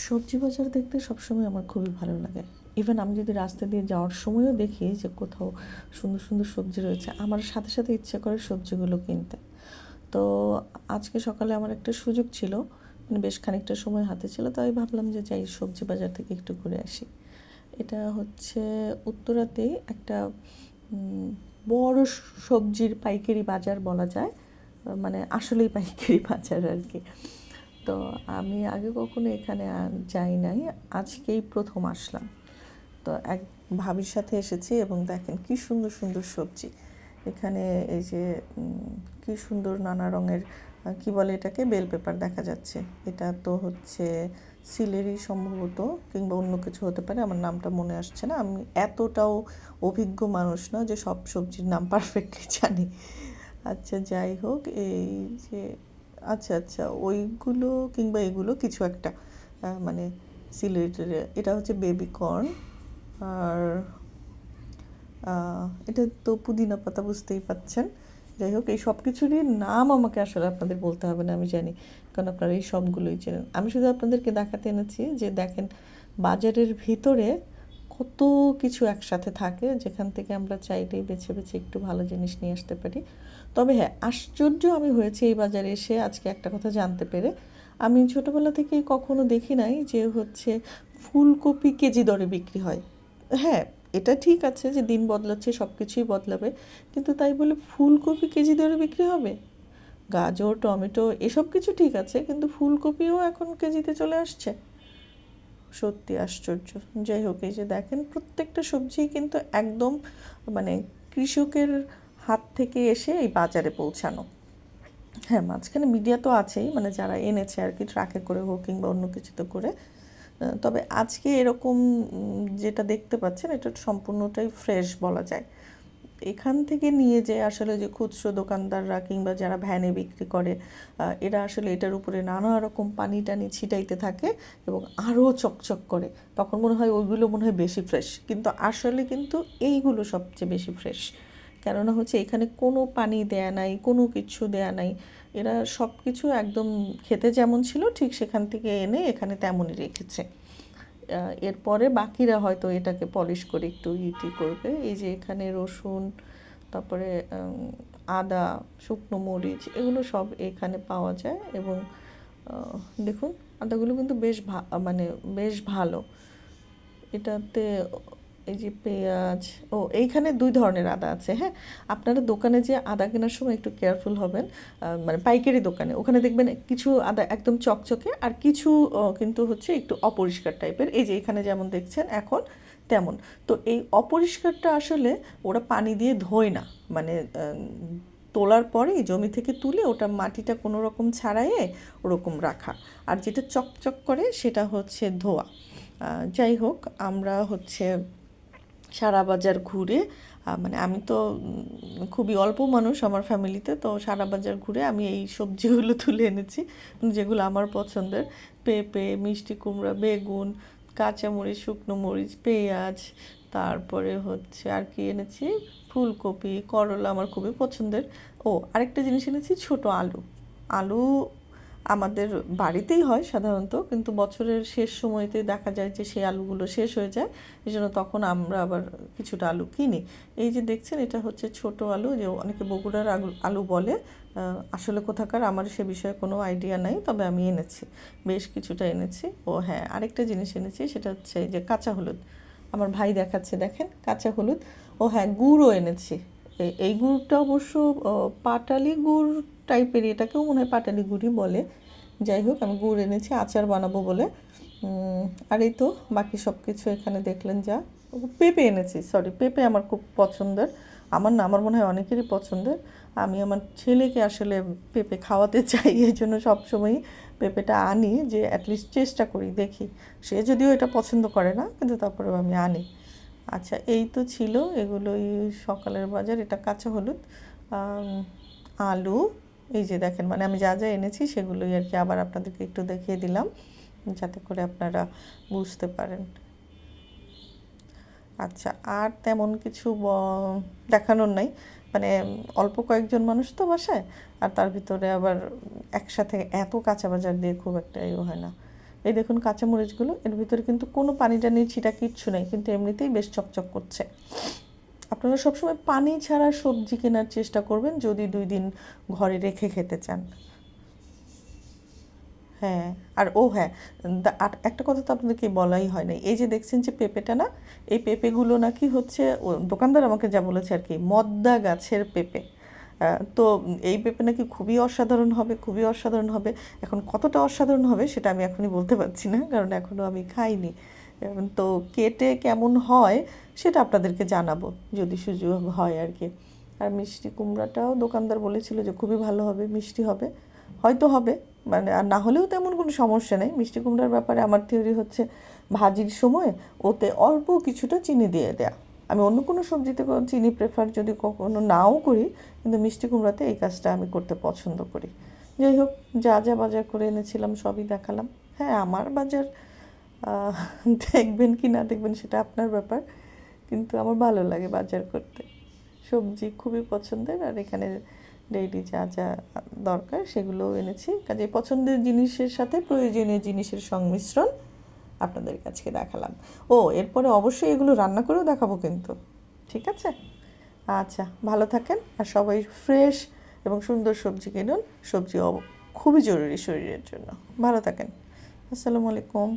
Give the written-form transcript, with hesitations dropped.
সবজি বাজার দেখতে সবসময় আমার খুবই ভালো লাগে। ইভেন আমি যদি রাস্তা দিয়ে যাওয়ার সময়ও দেখি যে কোথাও সুন্দর সুন্দর সবজি রয়েছে, আমার সাথে সাথে ইচ্ছে করে সবজিগুলো কিনতে। তো আজকে সকালে আমার একটা সুযোগ ছিল, মানে বেশ খানিকটা সময় হাতে ছিল, তাই ভাবলাম যে যাই সবজি বাজার থেকে একটু ঘুরে আসি। এটা হচ্ছে উত্তরাতেই একটা বড় সবজির পাইকারি বাজার বলা যায়, মানে আসলেই পাইকারি বাজার আর কি। তো আমি আগে কখনো এখানে যাই নাই, আজকেই প্রথম আসলাম। তো এক ভাবির সাথে এসেছি এবং দেখেন কি সুন্দর সুন্দর সবজি এখানে। এই যে কি সুন্দর নানা রঙের কি বলে এটাকে, বেল পেপার দেখা যাচ্ছে। এটা তো হচ্ছে সিলেরি সম্ভবত, কিংবা অন্য কিছু হতে পারে, আমার নামটা মনে আসছে না। আমি এতটাও অভিজ্ঞ মানুষ না যে সব সবজির নাম পারফেক্টলি জানি। আচ্ছা যাই হোক, এই যে আচ্ছা আচ্ছা ওইগুলো কিংবা এগুলো কিছু একটা, মানে সিলেটের, এটা হচ্ছে বেবি কর্ন। আর এটা তো পুদিনা পাতা, বুঝতেই পাচ্ছেন। যাই হোক, এই সব কিছুরই নাম আমাকে আসলে আপনাদের বলতে হবে না, আমি জানি, কারণ আপনারা এই সবগুলোই চেনেন। আমি শুধু আপনাদেরকে দেখাতে এনেছি যে দেখেন বাজারের ভিতরে কত কিছু একসাথে থাকে, যেখান থেকে আমরা চাইলেই বেছে বেছে একটু ভালো জিনিস নিয়ে আসতে পারি। তবে হ্যাঁ, আশ্চর্য আমি হয়েছি এই বাজারে এসে আজকে একটা কথা জানতে পেরে। আমি ছোটোবেলা থেকেই কখনো দেখি নাই যে হচ্ছে ফুলকপি কেজি দরে বিক্রি হয়। হ্যাঁ, এটা ঠিক আছে যে দিন বদলাচ্ছে, সব কিছুই বদলাবে, কিন্তু তাই বলে ফুলকপি কেজি দরে বিক্রি হবে? গাজর, টমেটো এসব কিছু ঠিক আছে, কিন্তু ফুলকপিও এখন কেজিতে চলে আসছে। সত্যি আশ্চর্য। যাই হোক, এই যে দেখেন প্রত্যেকটা সবজি কিন্তু একদম মানে কৃষকের হাত থেকে এসে এই বাজারে পৌঁছানো। হ্যাঁ, মাঝখানে মিডিয়া তো আছেই, মানে যারা এনেছে আর কি, ট্রাকে করে হোক কিংবা অন্য কিছুতে করে। তবে আজকে এরকম যেটা দেখতে পাচ্ছেন, এটা সম্পূর্ণটাই ফ্রেশ বলা যায়। এখান থেকে নিয়ে যে আসলে যে খুচরো দোকানদাররা কিংবা যারা ভ্যানে বিক্রি করে, এরা আসলে এটার উপরে নানা রকম পানি টানি ছিটাইতে থাকে এবং আরও চকচক করে। তখন মনে হয় ওইগুলো মনে হয় বেশি ফ্রেশ, কিন্তু আসলে কিন্তু এইগুলো সবচেয়ে বেশি ফ্রেশ। কেননা হচ্ছে এখানে কোনো পানি দেয়া নাই, কোনো কিছু দেয়া নাই। এরা সব কিছু একদম খেতে যেমন ছিল ঠিক সেখান থেকে এনে এখানে তেমনই রেখেছে। এরপরে বাকিরা হয়তো এটাকে পলিশ করে একটু ইটি করবে। এই যে এখানে রসুন, তারপরে আদা, শুকনো মরিচ, এগুলো সব এখানে পাওয়া যায়। এবং দেখুন আদাগুলো কিন্তু মানে বেশ ভালো। এটাতে এই যে পেঁয়াজ, এইখানে 2 ধরনের আদা আছে। হ্যাঁ, আপনারা দোকানে যে আদা কেনার সময় একটু কেয়ারফুল হবেন। মানে পাইকারি দোকানে ওখানে দেখবেন কিছু আদা একদম চকচকে, আর কিছু কিন্তু হচ্ছে একটু অপরিষ্কার টাইপের। এই যে এখানে যেমন দেখছেন এখন তেমন। তো এই অপরিষ্কারটা আসলে ওরা পানি দিয়ে ধোয় না, মানে তোলার পরেই জমি থেকে তুলে ওটা মাটিটা কোনো রকম ছাড়াইয়ে ওরকম রাখা। আর যেটা চকচক করে সেটা হচ্ছে ধোয়া। যাই হোক, আমরা হচ্ছে সারা বাজার ঘুরে, মানে আমি তো খুবই অল্প মানুষ আমার ফ্যামিলিতে, তো সারা বাজার ঘুরে আমি এই সবজিগুলো তুলে এনেছি যেগুলো আমার পছন্দের। পেঁপে, মিষ্টি কুমড়া, বেগুন, কাঁচামরিচ, শুকনো মরিচ, পেঁয়াজ, তারপরে হচ্ছে আর কি এনেছি, ফুলকপি, করলা আমার খুবই পছন্দের। আরেকটা জিনিস এনেছি, ছোট আলু। আলু আমাদের বাড়িতেই হয় সাধারণত, কিন্তু বছরের শেষ সময়তে দেখা যায় যে সেই আলুগুলো শেষ হয়ে যায়, এই জন্য তখন আমরা আবার কিছুটা আলু কিনি। এই যে দেখছেন এটা হচ্ছে ছোট আলু, যে অনেকে বগুড়ার আলু বলে, আসলে কোথাকার আমার সে বিষয়ে কোনো আইডিয়া নাই, তবে আমি এনেছি, বেশ কিছুটা এনেছি। হ্যাঁ, আরেকটা জিনিস এনেছি, সেটা হচ্ছে যে কাঁচা হলুদ। আমার ভাই দেখাচ্ছে, দেখেন কাঁচা হলুদ। হ্যাঁ, গুড়ও এনেছি। এই গুড়টা অবশ্য পাটালি গুড় টাইপের, এটাকেও মনে হয় পাটালি গুড়ই বলে। যাই হোক, আমি গুড় এনেছি আচার বানাবো বলে। আর এই তো বাকি সব কিছু এখানে দেখলেন যা। পেঁপে এনেছি, সরি, পেঁপে আমার খুব পছন্দের। আমার না, আমার মনে হয় অনেকেরই পছন্দের। আমি আমার ছেলেকে আসলে পেঁপে খাওয়াতে চাই, এই জন্য সবসময়ই পেঁপেটা আনি, যে অ্যাটলিস্ট চেষ্টা করি, দেখি। সে যদিও এটা পছন্দ করে না, কিন্তু তারপরেও আমি আনি। আচ্ছা, এই তো ছিল এগুলোই সকালের বাজার। এটা কাঁচা হলুদ, আলু, এই যে দেখেন, মানে আমি যা যা এনেছি সেগুলোই আর কি আবার আপনাদেরকে একটু দেখিয়ে দিলাম, যাতে করে আপনারা বুঝতে পারেন। আচ্ছা, আর তেমন কিছু দেখানোর নাই, মানে অল্প কয়েকজন মানুষ তো বাসায়, আর তার ভিতরে আবার একসাথে এত কাঁচা বাজার দিয়ে খুব একটা হয় না। এই দেখুন কাঁচামরিচগুলো, এর ভিতরে কিন্তু কোনো পানি টানি ছিটা কিচ্ছু নেই, কিন্তু এমনিতেই বেশ চকচক করছে। আপনারা সবসময় পানি ছাড়া সবজি কেনার চেষ্টা করবেন যদি 2 দিন ঘরে রেখে খেতে চান। হ্যাঁ, আর হ্যাঁ, আর একটা কথা তো আপনাদেরকে বলাই হয় নাই, এই যে দেখছেন যে পেঁপেটা না, এই পেঁপেগুলো নাকি হচ্ছে দোকানদার আমাকে যা বলেছে আর কি, মদ্দা গাছের পেঁপে। তো এই পেঁপে নাকি খুবই অসাধারণ হবে, খুবই অসাধারণ হবে। এখন কতটা অসাধারণ হবে সেটা আমি এখনই বলতে পারছি না, কারণ এখনও আমি খাইনি। তো কেটে কেমন হয় সেটা আপনাদেরকে জানাবো যদি সুযোগ হয় আর কি। আর মিষ্টি কুমড়াটাও দোকানদার বলেছিল যে খুবই ভালো হবে, মিষ্টি হবে, হয়তো হবে, মানে আর না হলেও তেমন কোনো সমস্যা নেই। মিষ্টি কুমড়ার ব্যাপারে আমার থিওরি হচ্ছে ভাজির সময় ওতে অল্প কিছুটা চিনি দিয়ে দেয়া। আমি অন্য কোনো সবজিতে চিনি প্রেফার যদি কখনো নাও করি, কিন্তু মিষ্টি কুমড়াতে এই কাজটা আমি করতে পছন্দ করি। যাই হোক, যা যা বাজার করে এনেছিলাম সবই দেখালাম। হ্যাঁ, আমার বাজার আহ, দেখবেন কি না দেখবেন সেটা আপনার ব্যাপার, কিন্তু আমার ভালো লাগে বাজার করতে। সবজি খুবই পছন্দের, আর এখানে ডেইলি যা যা দরকার সেগুলোও এনেছি। কাজে পছন্দের জিনিসের সাথে প্রয়োজনীয় জিনিসের সংমিশ্রণ আপনাদের কাছে দেখালাম। এরপরে অবশ্যই এগুলো রান্না করেও দেখাবো কিন্তু। ঠিক আছে? আচ্ছা, ভালো থাকেন, আর সবাই ফ্রেশ এবং সুন্দর সবজি কিনুন। সবজি খুবই জরুরি শরীরের জন্য। ভালো থাকেন। আসসালামু আলাইকুম।